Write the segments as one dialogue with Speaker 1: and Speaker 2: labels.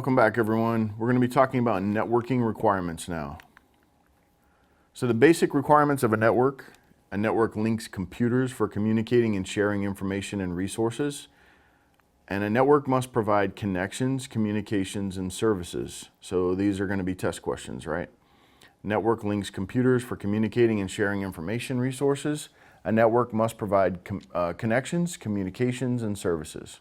Speaker 1: Welcome back, everyone. We're going to be talking about networking requirements now. So the basic requirements of a network links computers for communicating and sharing information and resources. And a network must provide connections, communications, and services. So these are going to be test questions, right? Network links computers for communicating and sharing information resources. A network must provide connections, communications, and services.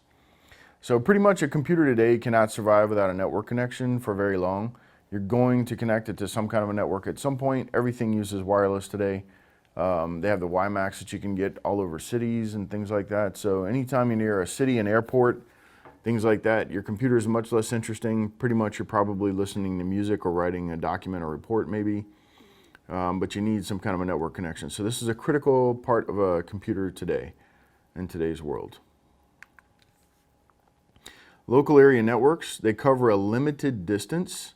Speaker 1: So pretty much a computer today cannot survive without a network connection for very long. You're going to connect it to some kind of a network at some point. Everything uses wireless today. They have the WiMAX that you can get all over cities and things like that. So anytime you're near a city, an airport, things like that, your computer is much less interesting. Pretty much you're probably listening to music or writing a document or report maybe. But you need some kind of a network connection. So this is a critical part of a computer today, in today's world. Local area networks, they cover a limited distance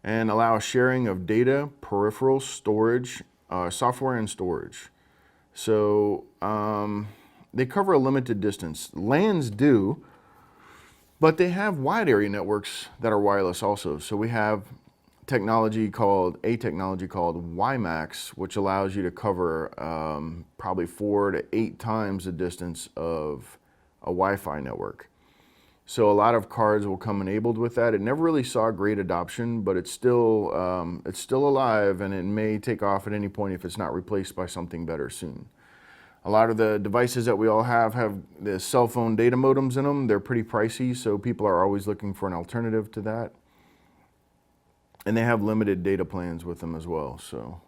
Speaker 1: and allow sharing of data, peripherals, storage, software and storage. So they cover a limited distance. LANs do, but they have wide area networks that are wireless also. So we have technology called WiMAX, which allows you to cover probably 4 to 8 times the distance of a Wi-Fi network. So a lot of cards will come enabled with that. It never really saw great adoption, but it's still alive, and it may take off at any point if it's not replaced by something better soon. A lot of the devices that we all have the cell phone data modems in them. They're pretty pricey, so people are always looking for an alternative to that. And they have limited data plans with them as well. So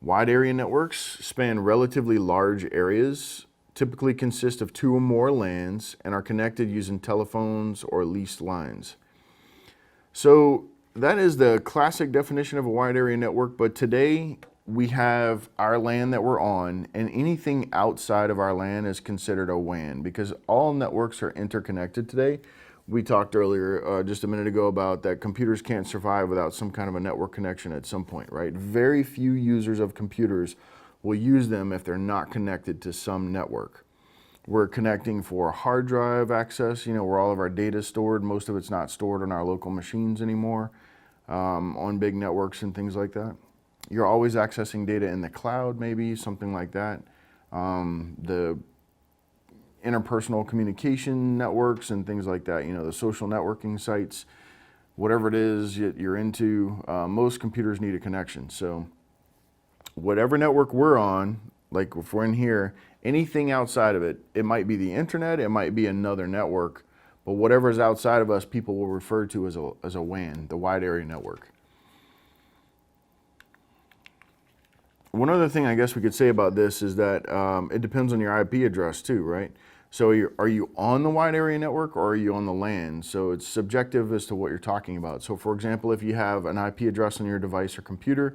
Speaker 1: wide area networks span relatively large areas, typically consist of 2 or more LANs, and are connected using telephones or leased lines. So that is the classic definition of a wide area network, but today we have our LAN that we're on, and anything outside of our LAN is considered a WAN, because all networks are interconnected today. We talked earlier, just a minute ago, about that computers can't survive without some kind of a network connection at some point, right? Very few users of computers will use them if they're not connected to some network. We're connecting for hard drive access, where all of our data is stored. Most of it's not stored on our local machines anymore, on big networks and things like that. You're always accessing data in the cloud, maybe, something like that. The interpersonal communication networks and things like that, the social networking sites, whatever it is you're into, most computers need a connection. So whatever network we're on, like if we're in here, anything outside of it, it might be the internet, it might be another network, but whatever is outside of us, people will refer to as a WAN, the wide area network. One other thing I guess we could say about this is that it depends on your IP address too, right? So are you on the wide area network or are you on the LAN? So it's subjective as to what you're talking about. So for example, if you have an IP address on your device or computer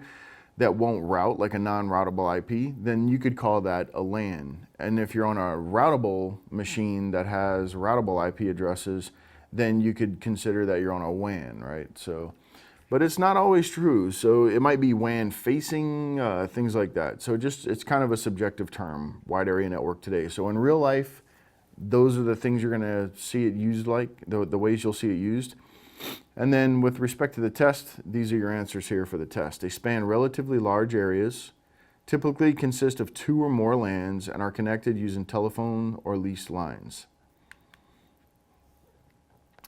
Speaker 1: that won't route, like a non-routable IP, then you could call that a LAN. And if you're on a routable machine that has routable IP addresses, then you could consider that you're on a WAN, right? So, but it's not always true. So it might be WAN facing, things like that. So it's kind of a subjective term, wide area network today. So in real life, those are the things you're gonna see it used like, the ways you'll see it used. And then with respect to the test, these are your answers here for the test. They span relatively large areas, typically consist of 2 or more LANs, and are connected using telephone or leased lines.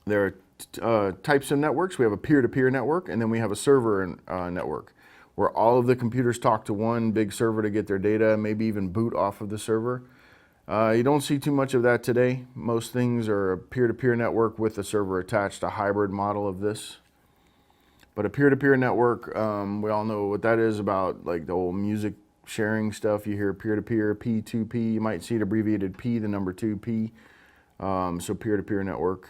Speaker 1: There are types of networks. We have a peer-to-peer network, and then we have a server network, where all of the computers talk to one big server to get their data, maybe even boot off of the server. You don't see too much of that today. Most things are a peer-to-peer network with a server attached, a hybrid model of this. But a peer-to-peer network, we all know what that is about, like the old music sharing stuff. You hear peer-to-peer, P2P. You might see it abbreviated P, the number 2P. So peer-to-peer network.